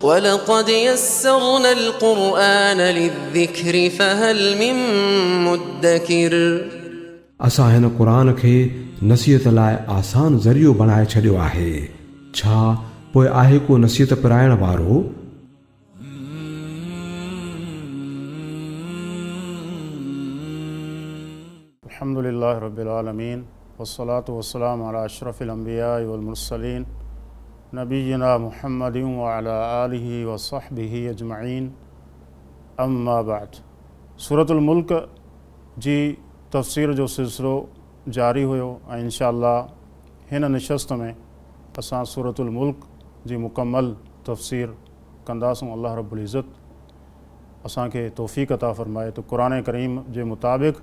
وَلَقَدْ يَسَّرْنَا الْقُرْآنَ لِلذِّكْرِ فَهَلْ مِن مُّدَّكِرٍ असां हिन क़ुरान खे नसीहत लाइ आसान ज़रियो बणाए छॾियो आहे। छा पोइ आहे को नसीहत पिराइण वारो? अल्हम्दुलिल्लाहि रब्बिल आलमीन वस्सलातु वस्सलामु अला अशरफिल अंबियाइ वल मुरसलीन नबीना मुहम्मदिन व अला आलिहि व सहबिहि अजमईन अम्मा बाद। सूरतुल मुल्क जी तफ़सीर जो सिलसिलो जारी हुयो ऐं इंशाअल्लाह हिन निशस्त में असां सूरतुल मुल्क जी मुकम्मल तफ़सीर कंदासूं। अल्लाह रब्बुल इज़्ज़त असांखे तौफ़ीक़ अता फ़रमाए त क़ुरान करीम जे मुताबिक़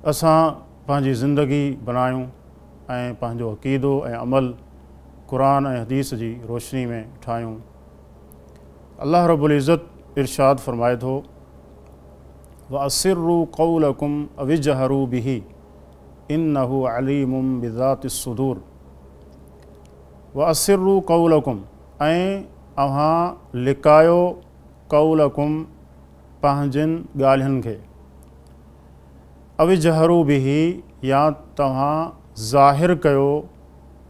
असां पंहिंजी ज़िंदगी बनायूं ऐं पंहिंजो अक़ीदो ऐं अमल क़ुरान ऐं हदीस जी रोशनी में ठाहियूं। अल्लाह रब्बुल इज़्ज़त इरशाद फ़रमाए थो व असिर्रु क़ौलकुम अविजहरू बिही इन्नहु अलीमुम बिज़ातिस सुदूर। व असिर्रु क़ौलकुम ऐं अव्हां लिकायो क़ौलकुम पंहिंजनि ॻाल्हियुनि खे, अविजहरू बिही या तव्हां ज़ाहिर कयो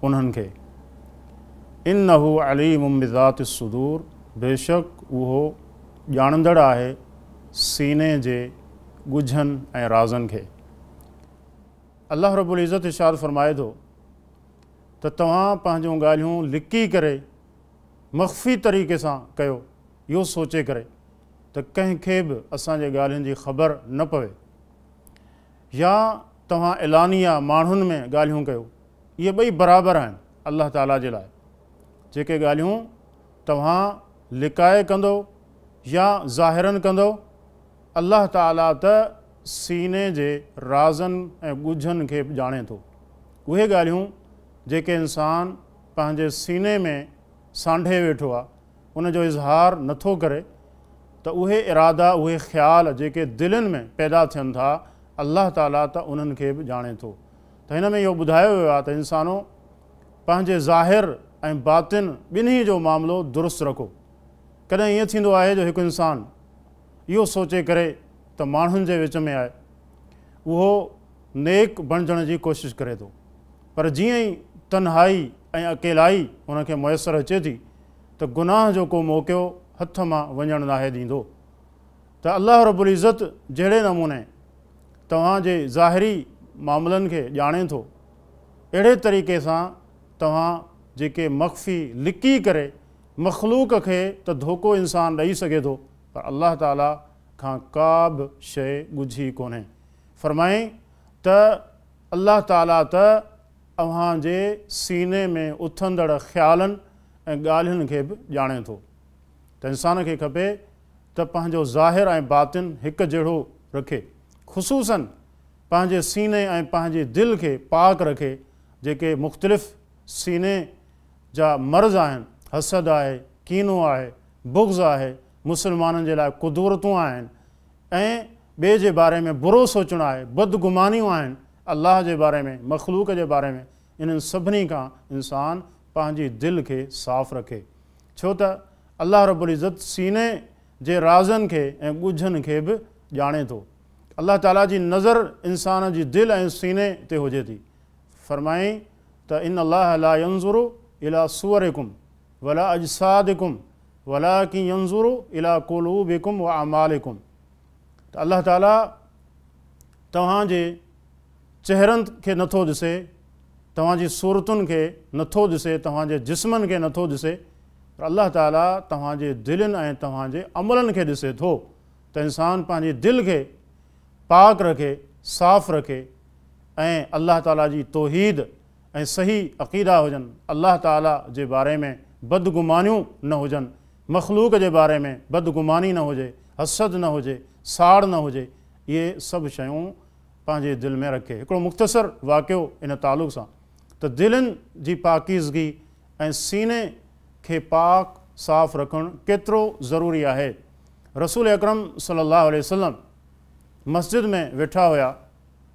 उन्हनि खे। इन्नहु अलीमुम बिज़ातिस सुदूर, बेशक उहो ॼाणंदड़ आहे सीने जे ॻुझनि ऐं राज़नि खे। अल्लाह रब्बुल इज़्ज़त इरशाद फ़रमाए थो त तव्हां पंहिंजूं ॻाल्हियूं लिकी करे मख़फ़ी तरीक़े सां कयो, इहो सोचे करे त कंहिंखे बि असांजे ॻाल्हियुनि जी ख़बर न पवे, या तव्हां एलानिया माण्हुनि में ॻाल्हियूं कयो। इहे ॿई बराबरि आहिनि अल्लाह ताला जे लाइ। जेके ॻाल्हियूं तव्हां लिकाए कंदो या ज़ाहिरनि कंदो, अल्लाह ताला त सीने जे राज़नि ऐं ॻुझनि खे बि ॼाणे थो। उहे ॻाल्हियूं जेके इंसान पंहिंजे सीने में सांढे वेठो आहे, उनजो इज़हार नथो करे, त उहे इरादा उहे ख़्याल जेके दिलनि में पैदा थियनि था, अल्लाह ताला त उन्हनि खे बि ॼाणे थो। त हिन में इहो ॿुधायो वियो आहे त इंसानो पंहिंजे ज़ाहिर ऐं बातिन ॿिन्ही जो मामिलो दुरुस्त रखो। कॾहिं ईअं थींदो आहे जो हिकु इंसानु इहो सोचे करे त माण्हुनि जे विच में आहे, उहो नेक बणिजण जी कोशिशि करे थो, पर जीअं ई तन्हाई ऐं अकेलाई हुनखे मुयसरु अचे थी त गुनाह जो को मौक़ियो हथ मां वञणु नाहे ॾींदो। त अल्लाह रब्बुल इज़्ज़त जहिड़े नमूने तव्हांजे ज़ाहिरी मामलनि खे ॼाणे थो, अहिड़े तरीक़े सां तव्हां जेके मख़फ़ी लिकी करे मख़लूक़ खे त धोखो इंसान ॾेई सघे थो, पर अल्लाह ताला खां का बि शइ ॻुझी कोन्हे। फ़रमाईं त अल्लाह ताला त अव्हांजे सीने में उथंदड़ ख़्यालनि ऐं ॻाल्हियुनि खे बि ॼाणे थो। त इंसान खे खपे त पंहिंजो ज़ाहिर ऐं बातिन हिकु जहिड़ो रखे, ख़ुसूसन पंहिंजे सीने ऐं पंहिंजे दिलि खे पाक रखे। जेके मुख़्तलिफ़ सीने जा मर्ज़ आहिनि, हसद आहे, कीनो आहे, बुग़्ज़ आहे, मुसलमाननि जे लाइ कुदूरतूं आहिनि ऐं ॿिए जे बारे में बुरो सोचणु आहे, बदगुमानियूं आहिनि, अल्लाह जे बारे में, मख़लूक़ जे बारे में, इन्हनि सभिनी खां इंसान पंहिंजी दिलि खे साफ़ रखे। छो त अल्लाह रब्बुल इज़्ज़त सीने जे राज़नि खे ऐं ॻुझनि खे बि ॼाणे थो। अल्लाह ताला जी नज़र इंसान जी दिलि ऐं सीने ते हुजे थी। फ़रमाईं त इन अल्लाह ला यंज़ुरु इला सुवरिकुम वला अजसादिकुम वलाकिन यंज़ुरु इला क़ुलूबिकुम व अमालिकुम। त अल्लाह ताला तव्हांजे चेहरनि खे नथो ॾिसे, तव्हांजी सूरतुनि खे नथो ॾिसे, तव्हांजे जिस्मनि खे नथो ॾिसे, पर अल्लाह ताला तव्हांजे दिलनि ऐं तव्हांजे अमलनि खे ॾिसे थो। त इंसान पंहिंजी दिलि खे पाक रखे, साफ़ रखे ऐं अल्लाह ताला जी तौहीद ऐं सही अक़ीदा हुजनि, अल्लाह ताला जे बारे में बदगुमानियूं न हुजनि, मख़लूक़ जे बारे में बदगुमानी न हुजे, हसद न हुजे, साड़ न हुजे, इहे सभु शयूं पंहिंजे दिलि में रखे। हिकिड़ो मुख़्तसर वाक़ियो इन तालुक़ सां त दिलनि जी पाकीज़गी ऐं सीने खे पाक साफ़ रखणु केतिरो ज़रूरी आहे। रसूल अकरम सल्लल्लाहु अलैहि वसल्लम मस्जिद में वेठा हुया।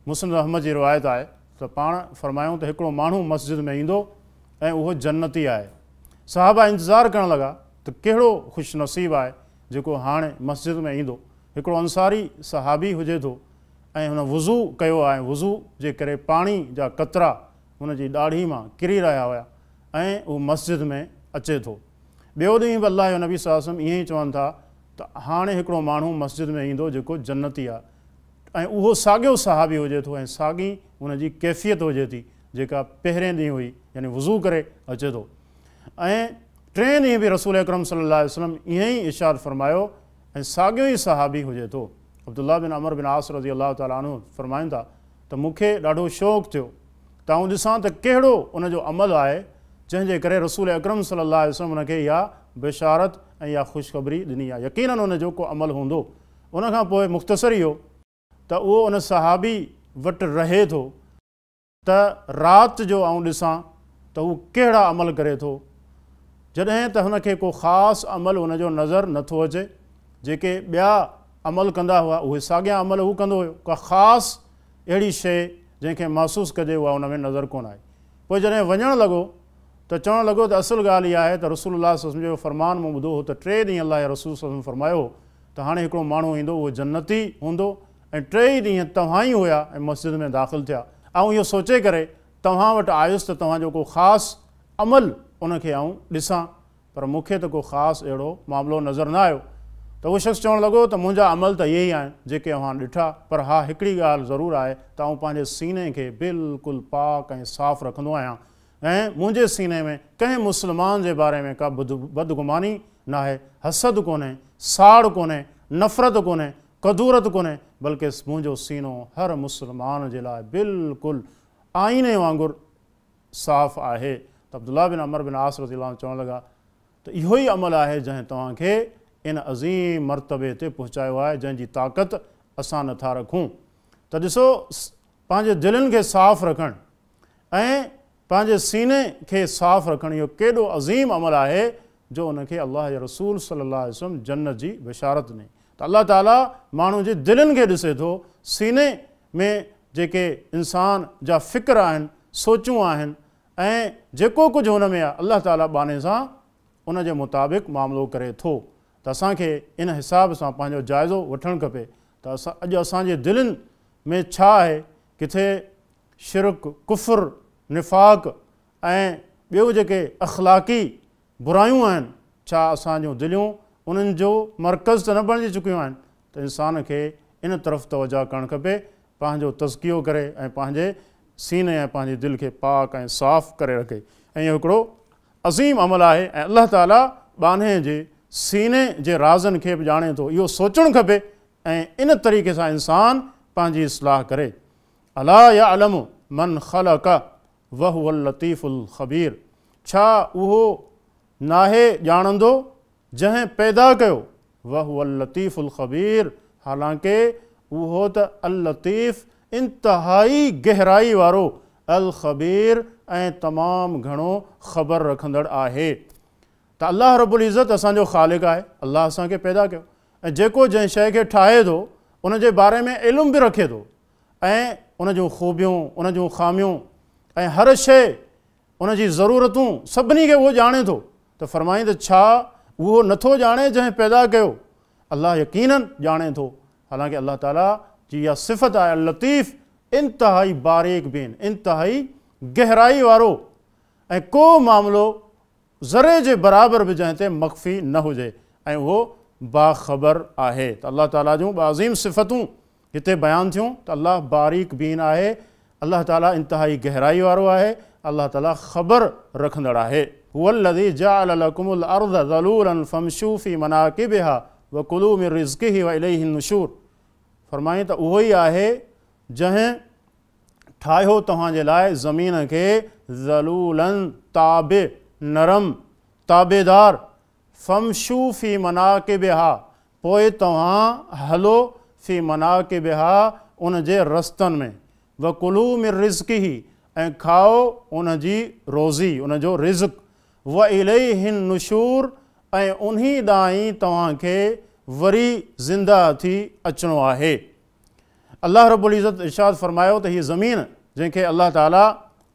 मुस्लिम अहमद जी रिवायत आहे त पाण फ़रमायूं त हिकिड़ो माण्हू मस्जिद में ईंदो ऐं उहो जन्नती आहे। सहाबा इंतज़ारु करणु लॻा त कहिड़ो ख़ुशि नसीबु आहे जेको हाणे मस्जिद में ईंदो। हिकिड़ो अंसारी सहाबी हुजे थो ऐं हुन वुज़ू कयो आहे, वुज़ू जे करे पाणी जा कतरा हुन जी ॾाढ़ी मां किरी रहिया हुया ऐं उहो मस्जिद में अचे थो। ॿियो ॾींहुं बि अलाह जो नबी सल्लल्लाहु अलैहि वसल्लम ईअं ई चवनि था त हाणे हिकिड़ो माण्हू मस्जिद में ईंदो जेको जन्नती आहे ऐं उहो साॻियो सहाबी हुजे थो ऐं साॻी हुनजी कैफ़ियत हुजे थी जेका पहिरें ॾींहुं हुई, यानी वुज़ू करे अचे थो। ऐं टें ॾींहुं बि रसूल अकरम सल्लल्लाहु अलैहि वसल्लम ईअं ई इरशाद फरमायो ऐं साॻियो ई सहाबी हुजे थो। अब्दुल्लाह बिन अमर बिन आस रज़ी अल्लाह ताला अन्हु फरमाइनि था त मूंखे ॾाढो शौक़ु थियो त आउं ॾिसां त कहिड़ो उनजो अमल आहे जंहिंजे करे रसूल अकरम सल्लल्लाहु अलैहि वसल्लम उनखे इहा बेशारत ऐं इहा ख़ुशख़बरी ॾिनी आहे। यकीनन उनजो को अमल हूंदो। उनखां पोइ मुख़्तसर इहो त उहो उन सहाबी वटि रहे थो त राति जो आउं ॾिसां त हू कहिड़ा अमल करे थो। जॾहिं त हुनखे को ख़ासि अमल हुनजो नज़र नथो अचे, जेके ॿिया अमल कंदा हुआ उहे साॻिया अमल हू कंदो हुयो, का ख़ासि अहिड़ी शइ जंहिंखे महसूसु कजे उहा हुन में नज़र कोन आहे। पोइ जॾहिं वञणु लॻो त चवणु लॻो त असुलु ॻाल्हि इहा आहे त रसूलुल्लाह सल्लल्लाहु अलैहि वसल्लम जो फरमान मूं ॿुधो हो त 3 ॾींहं अलाह रसूल सल्लल्लाहु अलैहि वसल्लम फरमायो त हाणे हिकिड़ो माण्हू ईंदो, उहो जन्नती हूंदो ऐं 3 ॾींहं तव्हां ई हुया ऐं मस्जिद में दाख़िल थिया। ऐं इहो सोचे करे तव्हां वटि आयुसि त तव्हांजो को ख़ासि अमल उनखे आउं ॾिसां, पर मूंखे त को ख़ासि अहिड़ो मामिलो नज़र न आयो। त उहो शख़्स चवणु लॻो त मुंहिंजा अमल त इहे ई आहिनि जेके अव्हां ॾिठा, पर हा हिकिड़ी ॻाल्हि ज़रूरु आहे त आउं पंहिंजे सीने खे बिल्कुलु पाक ऐं साफ़ु रखंदो आहियां ऐं मुंहिंजे सीने में कंहिं मुस्लमान जे बारे में का बदगुमानी न आहे, हसद कोन्हे, साड़ कोन्हे, नफ़रत कोन्हे, कदूरत कोन्हे, बल्कि मुंहिंजो सीनो हर मुस्लमान जे लाइ बिल्कुलु आईने वांगुरु साफ़ आहे। त अब्दुल्लाह बिन अमर बिन आस रज़ी अल्लाह चवणु लॻा त इहो ई अमल आहे जंहिं तव्हांखे इन अज़ीम मर्तबे ते पहुचायो आहे जंहिंजी ताक़त असां नथा रखूं। त ॾिसो, पंहिंजे दिलनि खे साफ़ु रखणु ऐं पंहिंजे सीने खे साफ़ु रखणु इहो केॾो अज़ीम अमल आहे जो उनखे अलाह जे रसूल सल्लल्लाहु अलैहि वसल्लम जन्नत जी बशारत ॾिनी। त अलाह ताला माण्हू जे दिलनि खे ॾिसे थो, सीने में जेके इंसान जा फ़िक्र आहिनि, सोचूं आहिनि ऐं जेको कुझु हुन में आहे अलाह ताला बाने सां उन जे मुताबिक़ मामिलो करे थो। त असांखे इन हिसाब सां पंहिंजो जाइज़ो वठणु खपे त अॼु असांजे दिलनि में छा आहे, किथे शिरक, कुफ़ुर, निफ़ाक़ ऐं ॿियूं जेके अख़लाक़ी बुरायूं आहिनि, छा असांजूं दिलियूं उन्हनि जो मर्कज़ त न बणिजी चुकियूं आहिनि। त इंसान खे इन तरफ़ तवजा करणु खपे, पंहिंजो तज़कियो करे ऐं पंहिंजे सीने ऐं पंहिंजे दिलि खे पाक ऐं साफ़ु करे रखे। ऐं इहो हिकिड़ो अज़ीम अमल आहे ऐं अलाह ताला बाने जे सीने जे राज़नि खे बि ॼाणे थो। इहो सोचणु खपे ऐं इन तरीक़े सां इंसान पंहिंजी इस्लाह करे। अला यअलमु मन ख़लक़ वहुवल लतीफ़ुल ख़बीर, छा उहो नाहे ॼाणंदो जंहिं पैदा कयो, वहुवल लतीफ़ुल ख़बीर, हालांकि उहो त अल लतीफ़ इंतिहाई गहराई वारो, अल ख़बीर ऐं तमामु घणो ख़बर रखंदड़ आहे। त अलाह रब्बुल इज़्ज़त असांजो ख़ालिक़ आहे, अलाह असांखे पैदा कयो ऐं जेको जंहिं शइ खे ठाहे थो उन जे बारे में इल्मु बि रखे थो ऐं उन जूं ख़ूबियूं, उन जूं ख़ामियूं ऐं हर शइ उन जी ज़रूरतूं सभिनी खे उहो ॼाणे थो। त फ़रमाईं त छा उहो नथो ॼाणे जंहिं पैदा कयो? अलाह यकीनन ॼाणे थो। हालांकि अलाह ताला जी इहा सिफ़त आहे लतीफ़, इंतिहाई बारीक बीन, इंतिहाई गहराई वारो ऐं को मामिलो ज़रे जे बराबरि बि जंहिं ते मख़फ़ी न हुजे ऐं उहो बाख़बर आहे। त अलाह ताला जूं अज़ीम सिफ़तूं हिते बयानु थियूं त अलाह बारीक बीन आहे, अलाह ताला इंतिहाई गहराई वारो आहे, अलाह ताला ख़बर रखंदड़ आहे। हुवल्लज़ी जअल लकुमुल अर्ज़ ज़लूलन फमशू फी मनाकिबिहा व कुलू मिन रिज़्क़िही व इलैहि नुशूर। फ़रमाईं त उहो ई आहे जंहिं ठाहियो तव्हांजे लाइ ज़मीन खे ज़लूलन, ताबे, नरम, ताबेदार, फमशू फी मनाकिबिहा, पोइ तव्हां हलो फी मनाकिबिहा, उन जे रस्तनि में, व कुलू मिन रिज़्क़िही, ऐं खाओ उन जी रोज़ी, उन जो रिज़्क़, व इलैहि नुशूर, ऐं उन्ही ॾांहुं ई तव्हांखे वरी ज़िंदा थी अचिणो आहे। अलाह रब्बुल इज़्ज़त इरशाद फ़रमायो त हीअ ज़मीन जंहिंखे अलाह ताला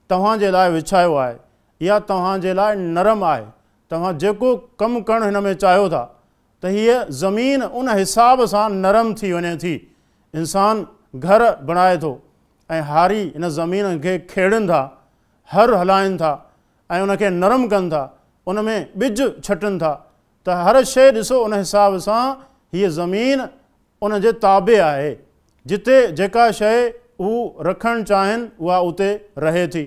तव्हांजे लाइ विछायो आहे, इहा तव्हांजे लाइ नरम आहे, तव्हां जेको कमु करणु हिन में चाहियो था त हीअ ज़मीन उन हिसाब सां नरम थी वञे थी। इंसान घर बणाए थो ऐं हारी हिन ज़मीन खे खेड़नि था, हर हलाइनि था ऐं उनखे नरम कनि था, उन में ॿिज छटनि था, त हर शइ ॾिसो उन हिसाब सां हीअ ज़मीन उन जे ताबे आहे। जिते जेका शइ हू रखणु चाहिनि उहा उते रहे थी,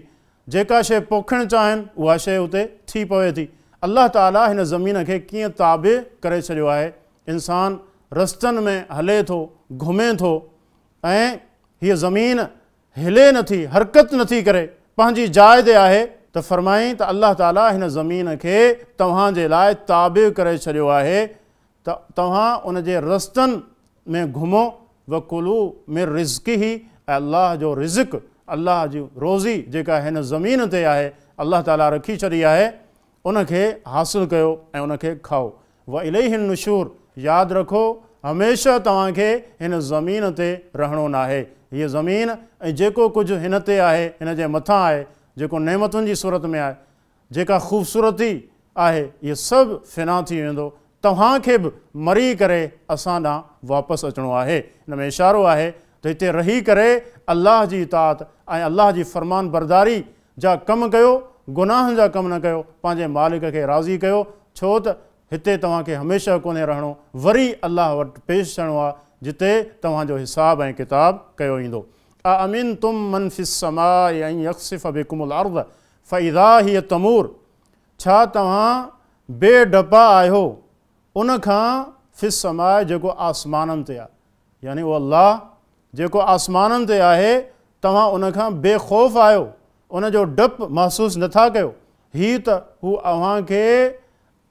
जेका शइ पोखणु चाहिनि उहा शइ उते थी पवे थी। अल्लाह ताला हिन ज़मीन खे कीअं ताबे करे छॾियो आहे। इंसान रस्तनि में हले थो, घुमे थो ऐं हीअ ज़मीन हिले नथी, हरकत नथी करे, पंहिंजी जाइ ते आहे, त फ़रमाईं त अल्लाह ताला हिन ज़मीन खे तव्हांजे लाइ ताबे करे छॾियो आहे त तव्हां उन जे रस्तनि में घुमो। वकुलू मिर रिज़्क़ी ही, ऐं अल्लाह जो रिज़्क़, अल्लाह जी रोज़ी जेका हिन ज़मीन ते आहे अल्लाह ताला रखी छॾी आहे, उनखे हासिलु कयो ऐं उनखे खाओ। व इलैहि नुशूर, यादि रखो हमेशह तव्हांखे हिन ज़मीन ते रहणो न आहे। हीअ ज़मीन ऐं जेको कुझु हिन ते आहे, हिन जे मथां आहे, जेको नेमतुनि जी सूरत में आहे, जेका ख़ूबसूरती आहे, इहे सभु फ़िना थी वेंदो। तव्हांखे बि मरी करे असां ॾांहुं वापसि अचिणो आहे। हिन में इशारो आहे त हिते रही करे अल्लाह जी इताअत ऐं अल्लाह जी फ़रमान बरदारी जा कमु कयो, गुनाहनि जा कमु न कयो, पंहिंजे मालिक खे राज़ी कयो, छो त हिते तव्हांखे हमेशह कोन्हे रहणो, वरी अल्लाह वटि पेश थियणो आहे जिते तव्हांजो हिसाब ऐं किताब कयो ईंदो। अमिन तुम मन फिस समाइ अन यख्सिफ बिकुमुल अर्द फइज़ा हिय तमूर, छा तव्हां बेडपा आहियो उन खां फिस समाइ जेको आसमाननि ते आहे, यानी उहो अल्लाह जेको आसमाननि ते आहे, तव्हां उन खां बेखौफ़ आहियो, उन जो डपु महसूसु नथा कयो। हीअ त हू अव्हांखे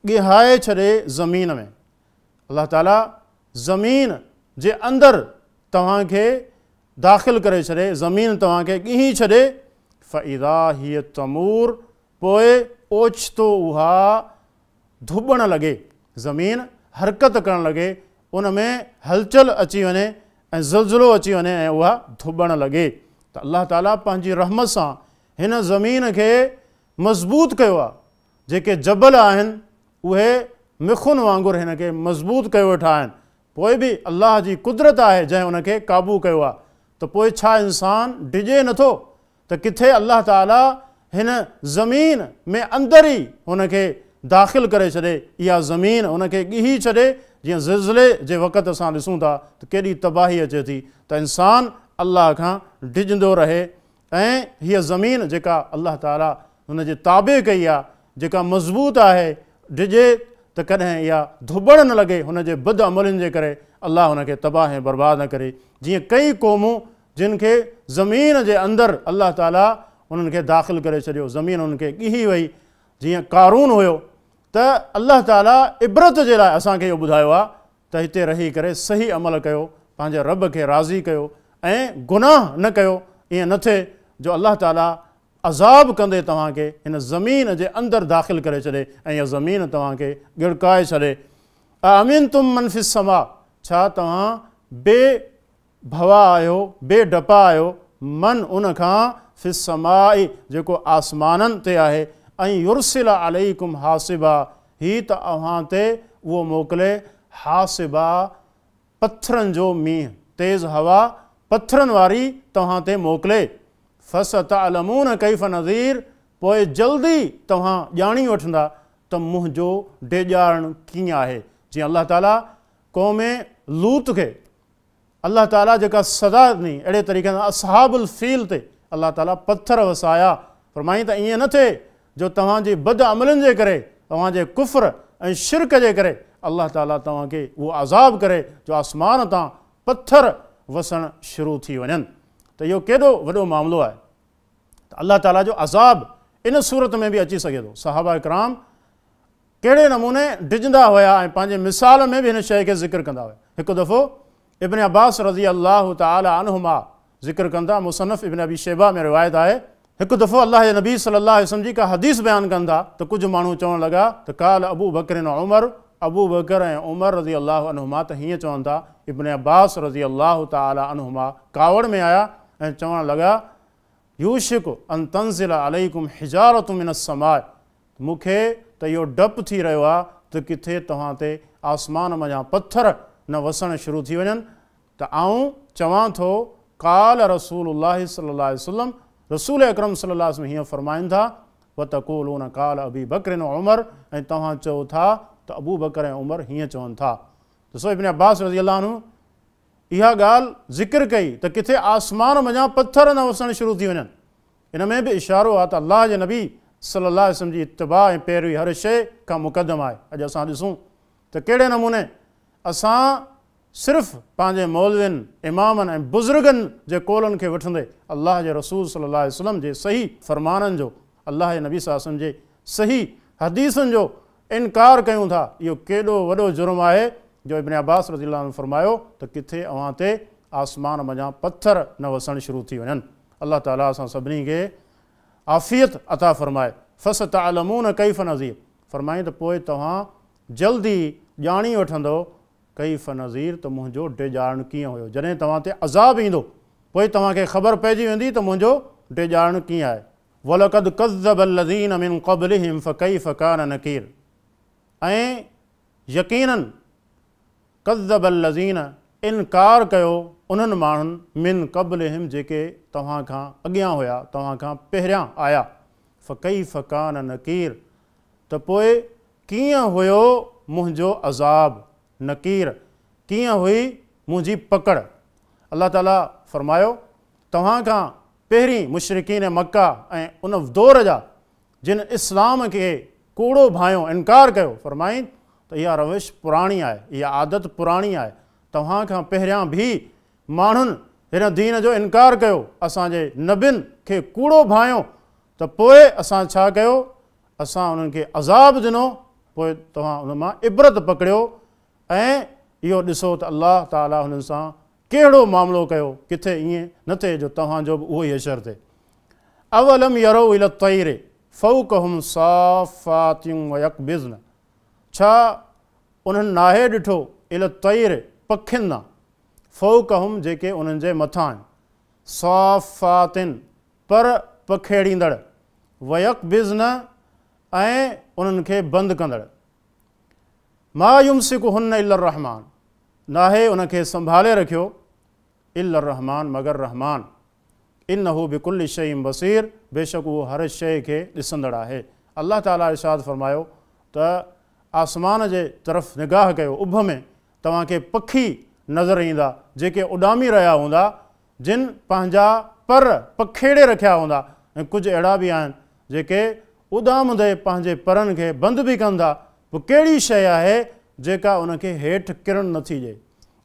ॻिहाए छॾे ज़मीन में, अल्लाह ताला ज़मीन जे अंदरि तव्हांखे दाख़िल करे छॾे, ज़मीन तव्हांखे ॻिही छॾे। फ़इज़ा हिय तमूर, पोइ ओचितो उहा धुॿणु लॻे, ज़मीन हरकत करणु लॻे, उन में हलचल अची वञे ऐं ज़लज़लो अची वञे ऐं उहा धुॿणु लॻे। त अल्लाह ताला पंहिंजी रहमत सां हिन ज़मीन खे मज़बूत कयो आहे। जेके जबल आहिनि उहे मिखुनि वांगुरु हिन खे मज़बूत कयो वेठा आहिनि। पोइ बि अल्लाह जी कुदरत आहे जंहिं उनखे क़ाबू कयो आहे। त पोइ छा इंसानु डिॼे नथो त किथे अल्लाह ताला हिन ज़मीन में अंदरि ई हुनखे दाख़िल करे छॾे, इहा ज़मीन उनखे ॻिही छॾे। जीअं ज़िलज़िले जे वक़्तु असां ॾिसूं था त केॾी तबाही अचे थी, त इंसानु अल्लाह खां डिॼंदो रहे। ऐं हीअ ज़मीन जेका अल्लाह ताला हुन जे ताबे कई आहे, जेका मज़बूत आहे, डिॼे त कॾहिं इहा धुॿणु न लॻे हुन जे बद अमलनि जे करे, अल्लाह हुनखे तबाह ऐं बर्बाद न करे। जीअं कई क़ौमूं जिन खे ज़मीन जे अंदरि अल्लाह ताला उन्हनि खे दाख़िल करे छॾियो, ज़मीन उन्हनि खे ॻिही वई। जीअं कारून हुयो, त अल्लाह ताला इबरत जे लाइ असांखे इहो ॿुधायो आहे त हिते रही करे सही अमल कयो, पंहिंजे रब खे राज़ी कयो ऐं गुनाह न कयो। ईअं न थिए जो अल्लाह ताला अज़ाब कंदे तव्हांखे हिन ज़मीन जे अंदरि दाख़िल करे छॾे ऐं इहा ज़मीन तव्हांखे गिड़काए छॾे। अमीन तुम मन फिस समा, छा तव्हां बेभवा आहियो, बेडपा आहियो, मन उन खां फिस समाई जेको आसमाननि ते आहे। ऐं युरसिल अलैकुम हासिबा, ही त अव्हां ते उहो मोकिले हासिबा, पथरनि जो मींहुं, तेज़ हवा पथरनि वारी तव्हां ते मोकिले। फसतअलमून कैफ़ नज़ीर, पोइ जल्दी तव्हां ॼाणी वठंदा त मुंहिंजो डेॼारणु कीअं आहे। जीअं अल्लाह ताला क़ौमे लूत खे अल्लाह ताला जेका सज़ा ॾिनी, अहिड़े तरीक़े सां असहाबुल फील ते अल्लाह ताला पथर वसाया। फरमाईं त ईअं न थिए जो तव्हांजी बद अमलनि जे करे, तव्हांजे कुफ़्र ऐं शिरक जे करे अल्लाह ताला तव्हांखे उहो अज़ाब करे जो आसमान तां पथर वसणु शुरू थी वञनि। त इहो केॾो वॾो मामिलो आहे। त अल्लाह ताला जो अज़ाब इन सूरत में बि अची सघे थो। सहाबा इकराम कहिड़े नमूने डिॼंदा हुया ऐं पंहिंजे मिसाल में बि हिन शइ खे ज़िक्र कंदा हुआ। हिकु दफ़ो इब्न अब्बास रज़ी अल्लाह ताला अन्हुमा ज़िक्र कंदा, मुसनफ़ इब्न अबी शैबा में रिवायत आहे। हिकु दफ़ो अल्लाह जे नबी सल्लल्लाहु अलैहि वसल्लम जी का हदीस बयानु कनि था त कुझु माण्हू चवणु लॻा त काल अबू बकर ऐं उमर, अबू बकर ऐं उमर रज़ी अल्लाह अन्हुमा त हीअं चवनि था। इब्न अब्बास रज़ी अल्लाह ताला अन्हुमा कावड़ में आया ऐं चवणु लॻा यूशिकु अन तंज़िल अलैकुम हिजारतु मिनस समाए, मूंखे त इहो डपु थी रहियो आहे त किथे तव्हां ते आसमान मञा पथर न वसण शुरू थी वञनि त आऊं चवां थो काल रसूलुल्लाह सल्लल्लाहु अलैहि वसल्लम रसूल अकरम सल्लल्लाहु अलैहि वसल्लम हीअं फरमाइनि था वतक़ूलून काल अबी बकर ऐं उमर ऐं तव्हां चओ था त अबू बकर ऐं उमर हीअं चवनि था। ॾिसो इब्न अब्बास रज़ी अल्लाह अन्हु इहा ॻाल्हि ज़िक्र कई त किथे आसमान मञा पथर न वसण शुरू थी वञनि। इन में बि इशारो आहे त अलाह जे नबी सल्लल्लाहु अलैहि वसल्लम जी इत्तिबा ऐं पैरवी हर शइ खां मुक़दम आहे। अॼु असां ॾिसूं त कहिड़े नमूने असां सिर्फ़ु पंहिंजे मौलवियुनि इमामनि ऐं बुज़ुर्गनि जे कौलनि खे वठंदे अलाह जे रसूल सल्लल्लाहु अलैहि वसल्लम जे सही फरमाननि जो अलाह जे नबी सल्लल्लाहु अलैहि वसल्लम जे सही हदीसनि जो इनकार कयूं था। इहो केॾो वॾो जुर्म आहे जो इब्न अब्बास रज़ियल्लाहु अन्हु फरमायो त किथे अव्हां ते आसमान मञा पथर न वसण शुरू थी वञनि। अल्लाह ताला असां सभिनी खे आफ़ियत अता फरमाए। फसतअलमून कैफ़ नज़ीर फरमाई त पोइ तव्हां जल्दी ॼाणी वठंदो कैफ़ नज़ीर त मुंहिंजो डेॼारणु कीअं हुयो। जॾहिं तव्हां ते अज़ाब ईंदो पोइ तव्हांखे ख़बर पइजी वेंदी त मुंहिंजो डेॼारणु कीअं आहे। वलक़द कज़्ज़ब अल्लज़ीन मिन क़ब्लिहिम फ़कैफ़ कान नकीर ऐं यकीनन कज़्ज़ब अल्लज़ीन इनकार कयो उन्हनि माण्हुनि मिन क़ब्लिहिम जेके तव्हां खां अॻियां हुया तव्हां खां पहिरियां आया। फ़कैफ़ कान नकीर त पोइ कीअं हुयो मुंहिंजो अज़ाब नकीर कीअं हुई मुंहिंजी पकड़। अल्लाह ताला फरमायो तव्हां खां पहिरीं मुशरिकीन मक्का ऐं उन दौर जा जिन इस्लाम खे कूड़ो भायो इनकार कयो फरमाईं त इहा रविश पुराणी आहे इहा आदत पुराणी आहे। तव्हां खां पहिरियां बि माण्हुनि हिन दीन जो इनकार कयो असांजे नबियुनि खे कूड़ो भायो त पोइ असां छा कयो असां उन्हनि खे अज़ाब ॾिनो पोइ तव्हां उन मां इबरत पकड़ियो ऐं इहो ॾिसो त अलाह ताला हुननि सां कहिड़ो मामिलो कयो। किथे ईअं न थिए जो तव्हांजो बि उहो ई असरु थिए। अवलम यरो इल तैर फ़ौक़हुम साफ़ातियूं वयक़बिज़न छा उन्हनि नाहे ॾिठो इल तैर पखियुनि ना फ़ौक़हुम जेके उन्हनि जे मथां आहिनि साफ़ातिन पर पखेड़ींदड़ वयक़बिज़न ऐं उन्हनि खे बंदि कंदड़ मा युमसिकुहुन्न इल्ला रहमान नाहे उनखे संभाले रखियो इल्ला रहमान मगर रहमान इन्नहु बिकुल्लि शैइन बसीर बेशक उहो हर शइ खे ॾिसंदड़ आहे। अल्लाह ताला इरशाद फरमायो त आसमान जे तरफ़ निगाह कयो उभ में तव्हांखे पखी नज़र ईंदा जेके उॾामी रहिया हूंदा जिन पंहिंजा पर पखेड़े रखिया हूंदा ऐं कुझु अहिड़ा बि आहिनि जेके उॾामंदे पंहिंजे परनि खे बंदि बि कंदा। पोइ कहिड़ी शइ आहे जेका उनखे हेठि किरण नथी ॾिए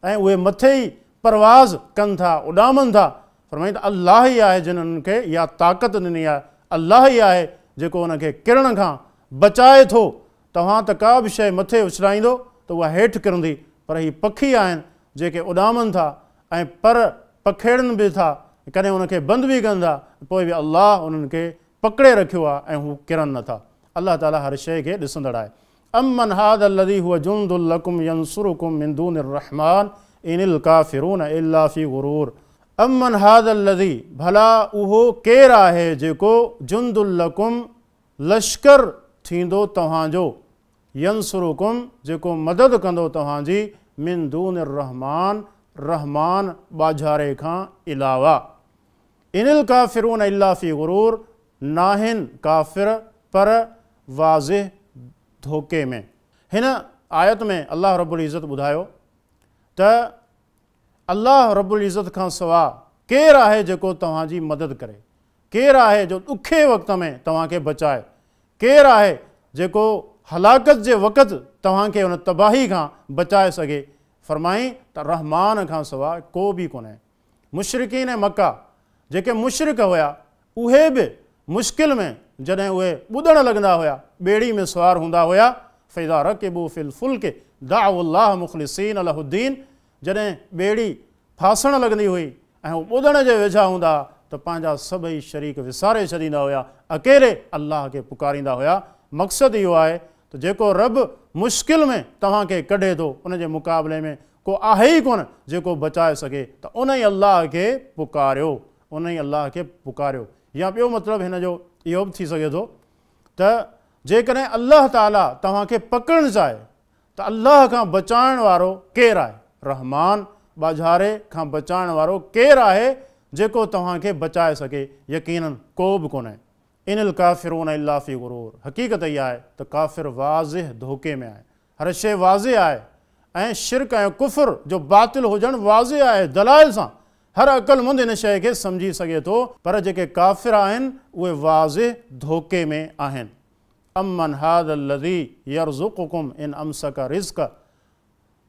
ऐं उहे मथे ई परवाज़ कनि था उॾामनि था। फरमाईं त अलाह ई आहे जिन उन्हनि खे इहा ताक़त ॾिनी आहे अलाह ई आहे जेको उनखे किरण खां बचाए थो। तव्हां त का बि शइ मथे उछलाईंदो त उहा हेठि किरंदी पर हीअ पखी आहिनि जेके उॾामनि था ऐं पर पखेड़नि बि था कॾहिं उनखे बंदि बि कंदा पोइ बि अलाह उन्हनि खे पकड़े रखियो आहे ऐं हू किरनि नथा। अलाह ताला हर शइ खे ॾिसंदड़ आहे। अमन हादल लज़ी हुव जुंदुल लकुम यंसुरुकुम मिन दूनिर रहमान इनिल काफिरून इल्ला फी गुरूर। अमन हादल लज़ी भला उहो केरु आहे जेको जुंदुल लकुम लश्कर थींदो तव्हांजो यंसुरुकुम जेको मदद कंदो तव्हांजी मिन दूनिर रहमान रहमान ॿाझारे खां अलावा इनिल काफिरून इल्ला फी गुरूर नाहिन काफ़िर पर वाज़िह धोखे में। हिन आयत में अल्लाह रब्बुल इज़्ज़त ॿुधायो त अल्लाह रब्बुल इज़्ज़त खां सवाइ केरु आहे जेको तव्हांजी मदद करे केरु आहे जो ॾुखे वक़्त में तव्हांखे बचाए केरु आहे जेको हलाकत जे वक़्तु तव्हांखे उन तबाही खां बचाए सघे। फरमाई त रहमान खां सवाइ को बि कोन्हे। मुशरिकीन मक्का जेके मुशरिक हुया उहे बि मुश्किल में जॾहिं उहे ॿुधणु लॻंदा हुया ॿेड़ी में सवार हूंदा हुया फ़इज़ा रकिबू फ़िल फ़ुल्क दअवुल्लाह मुख़लिसीन लहुद्दीन जॾहिं ॿेड़ी फासणु लॻंदी हुई ऐं हू ॿुधण जे वेझा हूंदा त पंहिंजा सभई शरीक विसारे छॾींदा हुया अकेले अलाह खे पुकारींदा हुया। मक़सदु इहो आहे त जेको रब मुश्किल में तव्हांखे कढे थो उनजे मुक़ाबले में को आहे ई कोन जेको बचाए सघे त उन ई अलाह खे पुकारियो उन ई अलाह खे पुकारियो। या ॿियो मतिलबु हिन जो इहो बि थी सघे थो त जेकॾहिं अल्लाह ताला तव्हांखे पकड़णु चाहे त अल्लाह खां बचाइण वारो केरु आहे? रहमान ॿाझारे खां बचाइण वारो केरु आहे जेको तव्हांखे बचाए सघे? यकीनन को बि कोन्हे। इनिल काफ़िरून इल्ला फ़ी गुरूर। हक़ीक़त इहा आहे त काफ़िर वाज़िह धोखे में आहे। हर शइ वाज़िह आहे ऐं शिरक ऐं कुफ़ुर जो बातिल हुजणु वाज़िह आहे दलाइल सां। हर अक़लमंद इन शइ खे सम्झी सघे थो, पर जेके काफ़िर आहिनि उहे वाज़िह धोखे में आहिनि। अमन हादल लज़ी यरज़ुकुकुम इन अमसक रिज़्क़।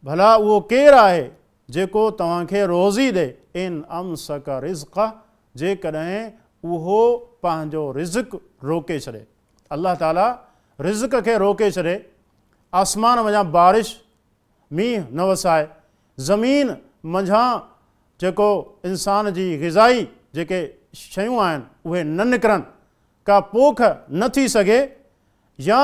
भला उहो केरु आहे जेको तव्हांखे रोज़ी ॾे? इन अमसक रिज़्क़, जेकॾहिं उहो पंहिंजो रिज़्क़ रोके छॾे। अल्लाह ताला रिज़्क़ खे रोके छॾे, आसमान वञा बारिश मींहुं न वसाए, ज़मीन मंझां जेको इंसान जी ग़िज़ाई जेके शयूं आहिनि उहे न निकिरनि, का पोख न थी सघे, या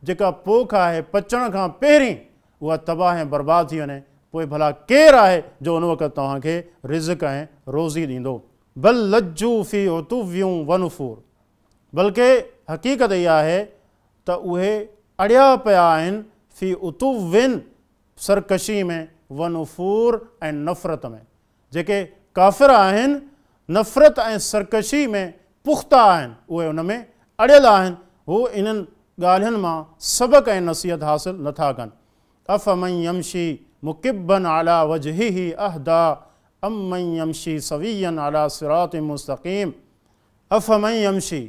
जेका पोख आहे पचण खां पहिरीं उहा तबाह ऐं बर्बाद थी वञे, पोइ भला केरु आहे जो उन वक़्तु तव्हांखे रिज़्क़ ऐं रोज़ी ॾींदो? बल लज्जू फ़ी उतुव्यूं वनुफ़ूर। बल्कि हक़ीक़त इहा आहे त उहे अड़िया पिया आहिनि फ़ी उतुविन, सरकशी में, वनुफ़ूर ऐं नफ़रत में। जेके काफ़िर आहिनि नफ़रत ऐं सरकशी में पुख़्ता आहिनि, उहे उन में अड़ियल आहिनि। हू इन्हनि ॻाल्हियुनि मां सबक़ ऐं नसीहत हासिल नथा कनि। अफ़मन यमशी मुकिब्बन अला वजहिही अहदा अम्मन यमशी सवियन अला सिरातिन मुस्तक़ीम। अफ़मन यमशी,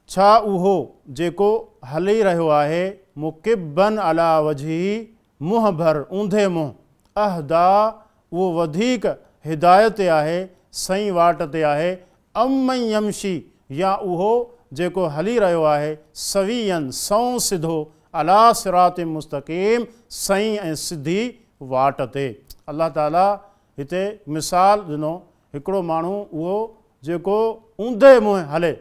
छा उहो जेको हली रहियो आहे, मुकिब्बन अला वजहिही, मुंहं भर ऊंधे मुंहुं, अहदा, उहो वधीक हिदायत ते आहे, सही वाट ते आहे। अम्मन यमशी, या उहो जेको हली रहियो आहे, सवियन, सौ सिधो, अला सिरातिन मुस्तक़ीम, सही ऐं सिधी वाट ते। अल्लाह ताला हिते मिसाल ॾिनो, हिकिड़ो माण्हू उहो जेको ऊंधे मुंहुं हले,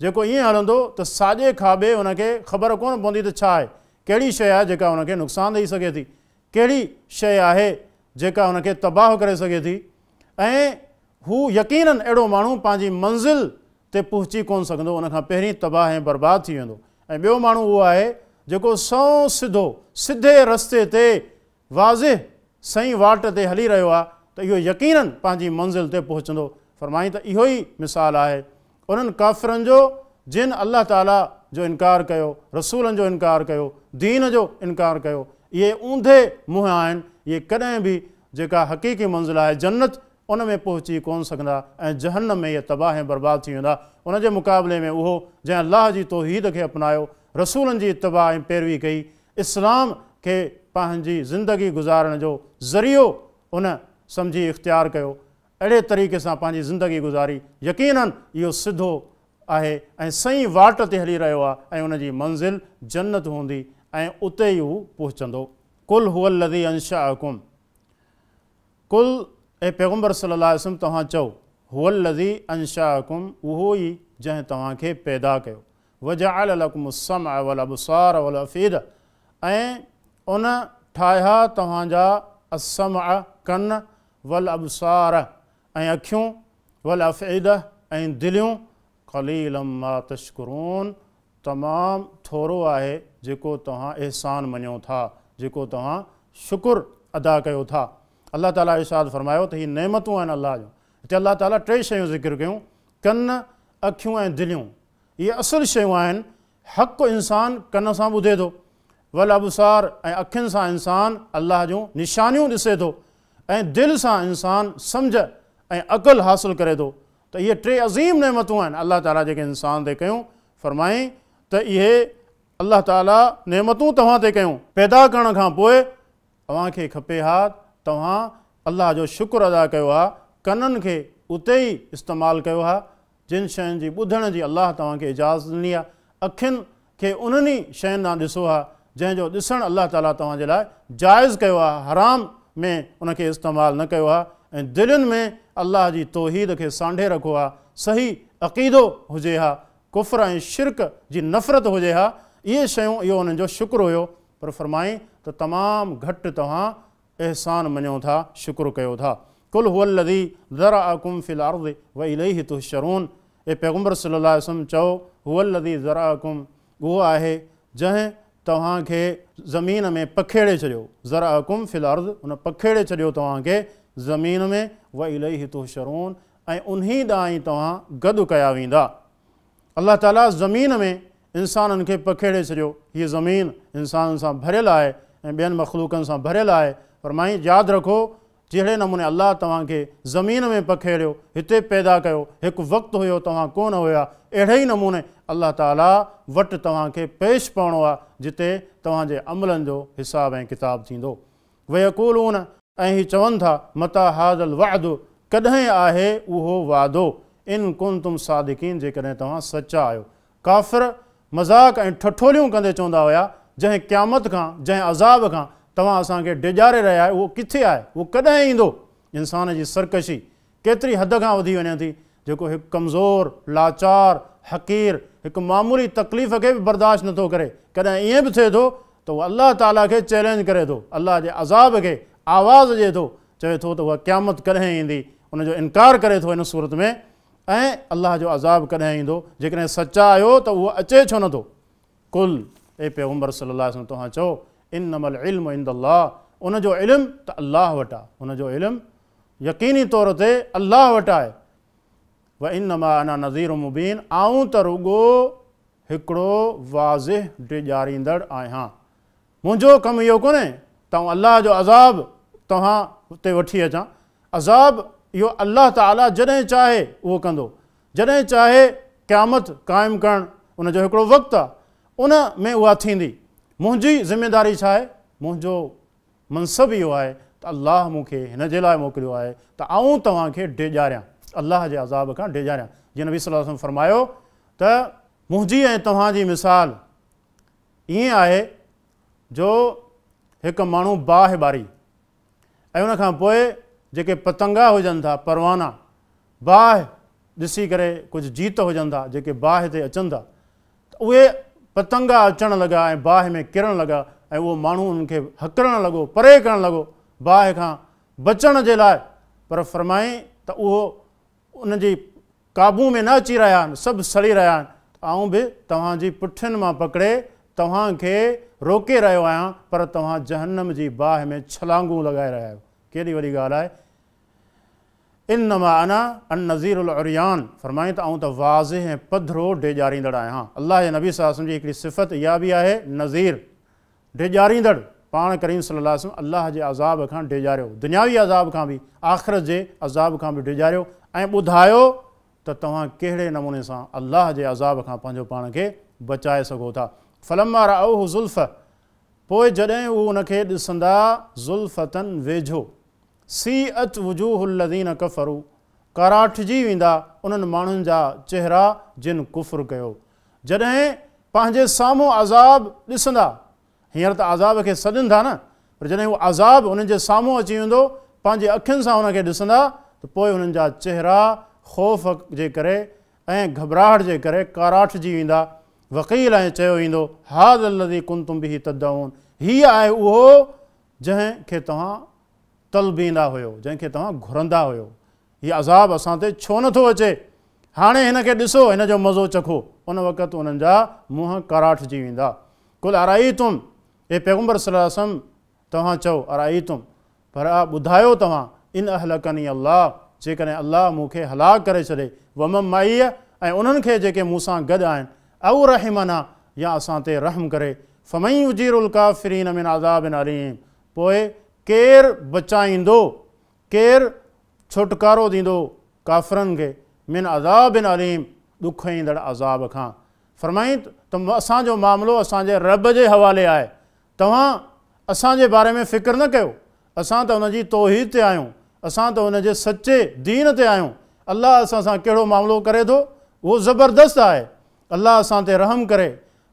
जेको ईअं हलंदो त साॼे खाॿे हुनखे ख़बर कोन पवंदी त छा आहे, कहिड़ी शइ आहे जेका हुनखे नुक़सानु ॾेई सघे थी, कहिड़ी शइ आहे जेका हुनखे तबाह करे सघे थी। ऐं हू यकीनन अहिड़ो माण्हू पंहिंजी मंज़िल ते पहुची कोन सघंदो, उनखां पहिरीं तबाह ऐं बर्बाद थी वेंदो। ऐं ॿियो माण्हू उहो आहे जेको सौ सिधो, सिधे रस्ते ते, वाज़िह सही वाट ते हली रहियो आहे, त इहो यकीनन पंहिंजी मंज़िल ते पहुचंदो। फरमाई त इहो ई मिसाल आहे उन्हनि काफ़िरनि जो जिन अल्लाह ताला जो इनकार कयो, रसूलनि जो इनकार कयो, दीन जो इनकार कयो। इहे ऊंधे मुंहं आहिनि, इहे कॾहिं बि जेका हक़ीक़ी मंज़िल आहे जन्नत, उन में पहुची कोन सघंदा ऐं जहन्नम में इहे तबाह ऐं बर्बाद थी वेंदा। उन जे मुक़ाबले में उहो जंहिं अल्लाह जी तौहीद खे अपनायो, रसूलनि जी इत्तिबा ऐं पैरवी कई, इस्लाम खे पंहिंजी ज़िंदगी गुज़ारण जो ज़रियो उन सम्झी इख़्तियार कयो, अहिड़े तरीक़े सां पंहिंजी ज़िंदगी गुज़ारी, यकीनन इहो सिधो आहे ऐं सही वाट ते हली रहियो आहे ऐं उनजी मंज़िल जन्नत हूंदी ऐं उते ई हू पहुचंदो। कुल हुवल लज़ी अंशअकुम, कुल ऐं पैगम्बर सल्लल्लाहु अलैहि वसल्लम तव्हां चओ, हुवल लज़ी अंशअकुम, उहो ई जंहिं तव्हांखे पैदा कयो, वजअल लकुम अस्समअ वल अबसार वल अफ़ीदा, ऐं उन ठाहिया तव्हांजा अस्समअ कन, वल अबसार ऐं अखियूं, वल अफ़ीदा ऐं दिलियूं, क़लीलम मा तशकुरून, तमामु थोरो आहे जेको तव्हां अहसान मञो था, जेको तव्हां शुकुर अदा कयो था। अल्लाह ताला इरशाद फरमायो त हीअ नेमतूं आहिनि अल्लाह जो। हिते अल्लाह ताला टे शयूं ज़िक्र कयूं, कन, अखियूं ऐं दिलियूं। इहे असुलु शयूं आहिनि। हक़ इंसान कन सां ॿुधे थो, वल अबसार ऐं अखियुनि सां इंसान अल्लाह जूं निशानियूं ॾिसे थो, ऐं दिलि सां इंसान सम्झ ऐं अक़ल हासिलु करे थो। त इहे टे अज़ीम नेमतूं आहिनि अल्लाह ताला जेके इंसान ते कयूं। फरमाई त इहे अल्लाह ताला नेमतूं तव्हां ते कयूं, पैदा करण खां पोइ तव्हांखे खपे हा तव्हां अल्लाह जो शुक्र अदा कयो आहे, कननि खे उते ई इस्तेमालु कयो आहे जिन शयुनि जी ॿुधण जी अल्लाह तव्हांखे इजाज़त ॾिनी आहे, अखियुनि खे उन्हनि शयुनि ॾांहुं ॾिसो आहे जंहिंजो ॾिसणु अल्लाह ताला तव्हांजे लाइ जाइज़ कयो आहे, हराम में उनखे इस्तेमालु न कयो आहे, ऐं दिलनि में अल्लाह जी तौहीद खे सांढे रखो आहे, सही अक़ीदो हुजे हा, कुफ़्र ऐं शिरक जी नफ़रत हुजे हा। इहे शयूं इहो उन्हनि जो शुक्र हुयो। पर फरमाई त तमामु घटि तव्हां अहसान मञो था, शुक्र कयो था। कुल हुवल लज़ी ज़रअकुम फ़िल अर्ज़ि व इलैहि तुहशरून, ए पैगम्बर सल्लल्लाहु अलैहि वसल्लम चओ, हुवल लज़ी ज़रअकुम, उहो आहे जंहिं तव्हांखे ज़मीन में पखेड़े छॾियो, ज़रअकुम फिल अर्ज़, उन पखेड़े छॾियो तव्हांखे ज़मीन में, व इलैहि तुहशरून, ऐं उन्ही ॾांहुं ई तव्हां गॾु कया वेंदा। अलाह ताला ज़मीन में इंसाननि खे पखेड़े छॾियो। हीअ ज़मीन इंसाननि सां भरियल आहे ऐं ॿियनि मख़लूक़नि सां भरियल आहे। फरमाई यादि रखो जहिड़े नमूने अलाह तव्हांखे ज़मीन में पखेड़ियो, हिते पैदा कयो, हिकु वक़्तु हुयो तव्हां कोन हुया, अहिड़े ई नमूने अलाह ताला वटि तव्हांखे पेश पवणो आहे जिते तव्हांजे अमलनि जो हिसाब ऐं किताब थींदो। वयक़ूलून, ऐं हीअ चवनि था, मता हाज़ल वादु, कॾहिं आहे उहो वादो, इन कुंतुम सादिकीन, जेकॾहिं तव्हां सचा आहियो। काफ़िर मज़ाक़ ऐं ठठोलियूं कंदे चवंदा हुया जंहिं क़यामत खां, जंहिं अज़ाब खां तव्हां असांखे डिॼारे रहिया आहियो, उहो किथे आहे, उहो कॾहिं ईंदो। इंसान जी सरकशी केतिरी हद खां वधी वञे थी, जेको हिकु कमज़ोर, लाचार, हक़ीर, हिकु मामूली तकलीफ़ खे बि बर्दाश्त नथो करे, कॾहिं ईअं बि थिए थो त उहो अलाह ताला खे चैलेंज करे थो, अलाह जे अज़ाब खे आवाज़ ॾिए थो, चवे थो त उहा क़यामत कॾहिं ईंदी, उनजो इनकार करे थो इन सूरत में। ऐं अलाह जो अज़ाब कॾहिं ईंदो, जेकॾहिं सचा आहियो त उहो अचे छो नथो। कुल, ए पैगम्बर सल्लल्लाहु अलैहि वसल्लम, तव्हां चओ, इन्नमल इल्मु इंदल्लाह, उनजो इल्मु त अलाह वटि आहे, उनजो इल्मु यकीनी तौर ते अलाह वटि आहे। व इन्नमा अना नज़ीरु मुबीन, आऊं त रुॻो हिकिड़ो वाज़िह डिॼारींदड़ आहियां। मुंहिंजो कमु इहो कोन्हे त अलाह जो अज़ाब तव्हां उते वठी अचां। अज़ाब इहो अलाह ताला जॾहिं चाहे उहो कंदो, जॾहिं चाहे क़यामत क़ाइमु करणु, उनजो हिकिड़ो वक़्तु आहे, उन में उहा थींदी। मुंहिंजी ज़िमेदारी छा आहे, मुंहिंजो मनसब इहो आहे त अलाह मूंखे हिन जे लाइ मोकिलियो आहे त आऊं तव्हांखे डिॼारियां, अलाह जे अज़ाब खां डिॼारियां। जीअं नबी सल्लल्लाहु अलैहि वसल्लम फरमायो त मुंहिंजी ऐं तव्हांजी मिसाल ईअं आहे जो हिकु माण्हू बाहि ॿारी ऐं उनखां पोइ जेके पतंगा हुजनि था, परवाना, बाहि ॾिसी करे कुझु जीत हुजनि था जेके बाहि ते अचनि था, त उहे पतंगा अचणु लॻा ऐं बाहि में किरणु लॻा ऐं उहो माण्हू उनखे हकरणु लॻो, परे करणु लॻो बाहि खां बचण जे लाइ। पर फरमाई त उहो उनजी क़ाबू में न अची रहिया आहिनि, सभु सड़ी रहिया आहिनि। आऊं बि तव्हांजी पुठियुनि मां पकिड़े तव्हांखे रोके रहियो आहियां, पर तव्हां जहन्नम जी बाहि में छलांगूं लॻाए रहिया आहियो। केॾी वॾी ॻाल्हि आहे। इन्नमा अना अन नज़ीरुल उरियान, फरमाई त आऊं त वाज़िह ऐं पधरो डिॼारींदड़ आहियां। अलाह जे नबी सल्लल्लाहु अलैहि वसल्लम जी हिकिड़ी सिफ़त इहा बि आहे, नज़ीर, डिॼारींदड़। पाण करीम सल्लल्लाहु अलैहि वसल्लम अलाह जे अज़ाब खां डिॼारियो, दुनियावी अज़ाब खां बि, आख़िरत जे अज़ाब खां बि डिॼारियो ऐं ॿुधायो त तव्हां कहिड़े नमूने सां अलाह जे अज़ाब खां पंहिंजो पाण खे बचाए सघो था। फलम्मा रअऊहु ज़ुल्फ़, पोइ जॾहिं उहे उनखे ॾिसंदा ज़ुल्फ़तन वेझो, सीअत वुजूहुल लज़ीन कफ़रू, काराठजी वेंदा उन्हनि माण्हुनि जा चेहरा जिन कुफ़्र कयो। जॾहिं पंहिंजे साम्हूं अज़ाब ॾिसंदा, हींअर त अज़ाब खे सॾनि था न, पर जॾहिं उहो अज़ाब उन्हनि जे साम्हूं अची वेंदो, पंहिंजे अखियुनि सां उनखे ॾिसंदा, त पोइ उन्हनि जा चेहरा ख़ौफ़ जे करे ऐं घबराहट जे करे काराठजी वेंदा। वकील, ऐं चयो वेंदो, हाज़ल लज़ी कुंतुम बिही तदऊन, हीअ आहे उहो जंहिंखे तव्हां तलबींदा हुयो, जंहिंखे तव्हां घुरंदा हुयो। हीअ अज़ाब असां ते छो नथो अचे, हाणे हिनखे ॾिसो, हिन जो मज़ो चखो। उन वक़्तु उन्हनि जा मुंहं काराठजी वेंदा। कुल अराईतुम, हे पैगम्बर सल्लल्लाहु अलैहि वसल्लम तव्हां चओ, अराईतुम, पर ॿुधायो तव्हां, इन अहलकनी अल्लाह, जेकॾहिं अल्लाह मूंखे हलाक करे छॾे, वमम माईअ, ऐं उन्हनि खे जेके मूंसां गॾु आहिनि, औ रहमना, या असां ते रहम करे, फमन युजीरुल काफ़िरीन मिन अज़ाबिन अलीम, पोइ केरु बचाईंदो, केरु छुटकारो ॾींदो काफ़िरनि खे, मिन अज़ाबिन अलीम, ॾुख ईंदड़ अज़ाब खां। फरमाई त असांजो मामिलो असांजे रब जे हवाले आहे, तव्हां असांजे बारे में फ़िक्र न कयो, असां त हुनजी तौहीद ते आहियूं, असां त हुनजे सचे दीन ते आहियूं। अलाह असां सां कहिड़ो मामिलो करे थो, उहो ज़बरदस्त आहे। अलाह असां ते रहम करे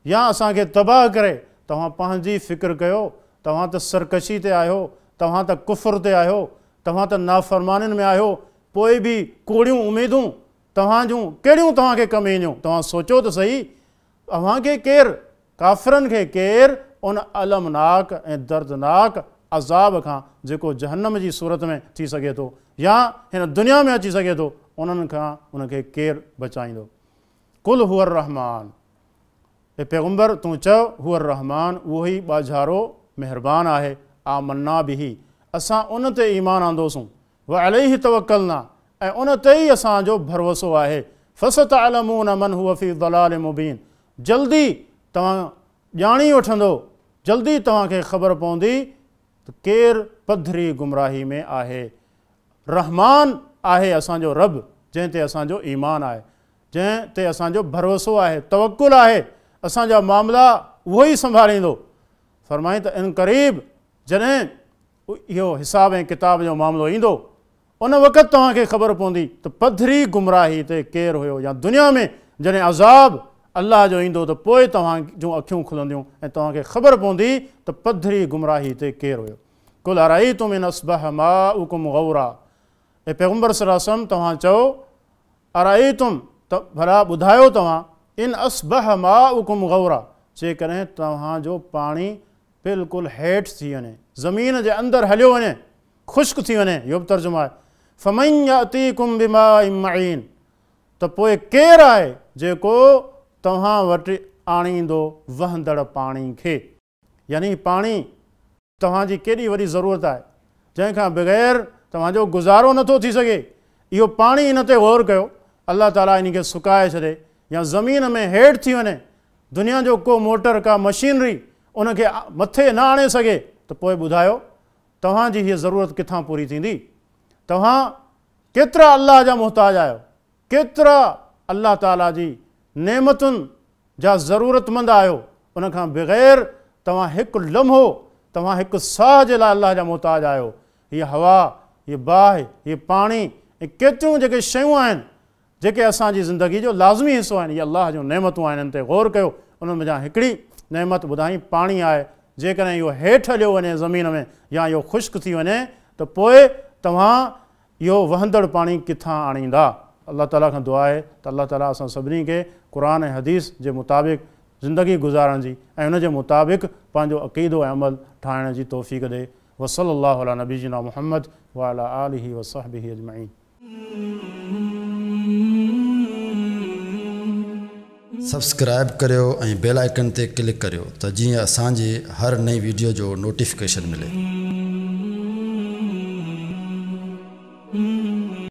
या असांखे तबाह करे, तव्हां पंहिंजी फ़िक्र कयो। तव्हां त सरकशी ते आहियो, तव्हां त कुफ़र ते आहियो, तव्हां त नाफ़रमानियुनि में आहियो, पोइ बि कूड़ियूं उमेदूं तव्हां जूं कहिड़ियूं तव्हांखे कमु ईंदियूं। तव्हां सोचो त सही, तव्हांखे केरु, काफ़िरनि खे केरु उन अलमनाक ऐं दर्दनाक अज़ाब खां, जेको जहन्नम जी सूरत में थी सघे थो या हिन दुनिया में अची सघे थो, उन्हनि खां उनखे केरु बचाईंदो। कुल हुअर रहमान, ए पैगम्बर तूं चओ हुअ रहमान, उहो ई ॿाझारो महिरबान आहे। आमन्ना बिही, असां उन ते ईमान आंदोसूं। व अलैहि तवक्कलना, ऐं उन ते ई असांजो भरोसो आहे। फसतअलमून मन हुव फी ज़लाल मुबीन, जल्दी तव्हां ॼाणी वठंदो, जल्दी तव्हांखे ख़बर पवंदी त केरु पधरी गुमराही में आहे। रहमान आहे असांजो रब, जंहिं ते असांजो ईमान आहे, जंहिं ते असांजो भरोसो आहे, तवक्कुल आहे। असांजा मामला उहो ई संभालींदो। फरमाई त इन क़रीब जॾहिं इहो हिसाब ऐं किताब जो मामिलो ईंदो, उन वक़्तु तव्हांखे ख़बर पवंदी त पधरी गुमराही ते केरु हुयो। या दुनिया में जॾहिं अज़ाब अलाह जो ईंदो त पोइ तव्हां जूं अखियूं खुलंदियूं ऐं तव्हांखे ख़बर पवंदी त पधरी गुमराही ते केरु हुयो। कुल अराइतुम इन अस्बह माउकुम गौरा, ऐं पैगम्बर सल्लल्लाहु अलैहि वसल्लम तव्हां चओ अराइतुम, त भला ॿुधायो तव्हां, इन अस्बह माउकुम गौरा, जेकॾहिं तव्हांजो पाणी बिल्कुलु हेठि थी वञे, ज़मीन जे अंदरि हलियो वञे, ख़ुश्क थी वञे, इहो बि तर्जुमो आहे। फमन यातीकुम बिमाइन मईन, त पोइ केरु आहे जेको तव्हां वटि आणींदो वहंदड़ पाणी खे। यानी पाणी तव्हांजी केॾी वॾी ज़रूरत आहे, जंहिंखां बग़ैर तव्हांजो गुज़ारो नथो थी सघे। इहो पाणी इन ते गौर कयो, अलाह ताला इन खे सुकाए छॾे या ज़मीन में हेठि थी वञे, दुनिया जो को मोटर का मशीनरी उनखे मथे न आणे सघे, त पोइ ॿुधायो तव्हांजी हीअ ज़रूरत किथां पूरी थींदी। तव्हां केतिरा अलाह जा मुहताज आहियो, केतिरा अलाह ताला जी नेमतुनि जा ज़रूरतमंद आहियो। उनखां बग़ैर तव्हां हिकु लम्हो, तव्हां हिकु साह जे लाइ अलाह जा मुहताज आहियो। हीअ हवा, हीअ बाहि, हीअ पाणी ऐं केतिरियूं जेके शयूं आहिनि जेके असांजी ज़िंदगी जो लाज़मी हिसो आहिनि, इहे अलाह जूं नेमतूं आहिनि। इन ते गौर कयो। उन्हनि में हिकिड़ी नेमत ॿुधाई पाणी आहे। जेकॾहिं इहो हेठि हलियो वञे ज़मीन में या इहो ख़ुश्क थी वञे, त पोइ तव्हां इहो वहंदड़ पाणी किथां आणींदा। अल्लाह ताला खां दुआ आहे त अल्लाह ताला असां सभिनी खे क़ुर ऐं हदीस जे मुताबिक़ ज़िंदगी गुज़ारण जी ऐं उन जे मुताबिक़ पंहिंजो अक़ीदो ऐं अमल ठाहिण जी तौफ़ीक़ ॾे। वसल्लल्लाहु अला नबीना मुहम्मद व अला आलिहि व सहबिहि अजमईन। सब्सक्राइब करियो ऐं बेल आइकन ते क्लिक करियो त जीअं असांजी हर नई वीडियो जो नोटिफिकेशन मिले।